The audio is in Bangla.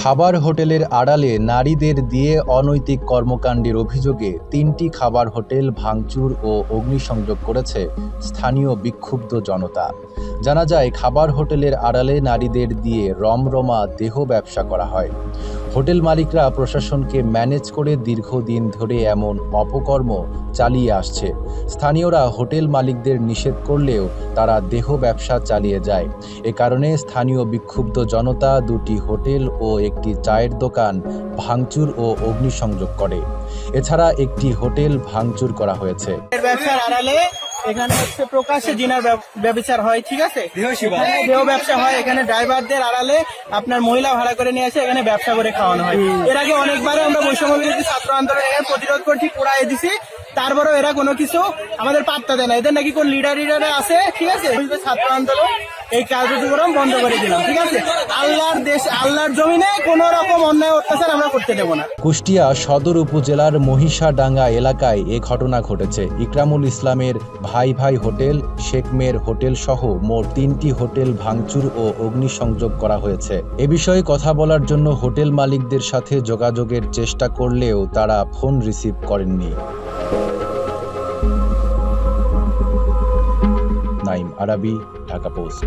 খাবার হোটেলের আড়ালে নারীদের দিয়ে অনৈতিক কর্মকাণ্ডের অভিযোগে ৩টি খাবার হোটেল ভাঙচুর ও অগ্নিসংযোগ করেছে স্থানীয় বিক্ষুব্ধ জনতা। জানা যায়, খাবার হোটেলের আড়ালে নারীদের দিয়ে রমরমা দেহ ব্যবসা করা হয়। হোটেল মালিকরা প্রশাসনকে ম্যানেজ করে দীর্ঘদিন ধরে এমন অপকর্ম চালিয়ে আসছে। স্থানীয়রা হোটেল মালিকদের নিষেধ করলেও তারা দেহ ব্যবসা চালিয়ে যায়। এ কারণে স্থানীয় বিক্ষুব্ধ জনতা 2টি হোটেল ও একটি চায়ের দোকান ভাঙচুর ও অগ্নিসংযোগ করে। এছাড়া একটি হোটেল ভাঙচুর করা হয়েছে। ব্যবসার আড়ালে এখানে হচ্ছে প্রকাশ্যে জিনার ব্যবচার হয়, ঠিক আছে, দেহ ব্যবসা হয়। এখানে ড্রাইভারদের আড়ালে আপনার মহিলা ভাড়া করে নিয়ে আসে এখানে ব্যবসা করে খাওয়ানো হয়। এর আগে অনেকবারে আমরা বৈষম্য বিরোধী ছাত্র আন্দোলনের প্রতিরোধ করছি, পুরাই দিছি, তারপরেও এরা কোনো কিছু আমাদের পাত্তা দেয় না। এদের নাকি কোন লিডার আছে, ঠিক আছে, ছাত্র আন্দোলন এই কার্যক্রম বন্ধ করে দিলাম, ঠিক আছে। আল্লাহর দেশ, আল্লাহর জমিনে কোন রকম অন্যায় অত্যাচার আমরা করতে দেব না। কুষ্টিয়া সদর উপজেলার মহিষাডাঙ্গা এলাকায় এ ঘটনা ঘটেছে। ইকরামুল ইসলামের ভাই ভাই হোটেল, শেখ মের হোটেল সহ মোট 3টি হোটেল ভাঙচুর ও অগ্নিসংযোগ করা হয়েছে। এ বিষয়ে কথা বলার জন্য হোটেল মালিকদের সাথে যোগাযোগের চেষ্টা করলেও তারা ফোন রিসিভ করেননি। নাইম আরাবি, ঢাকা পোস্ট।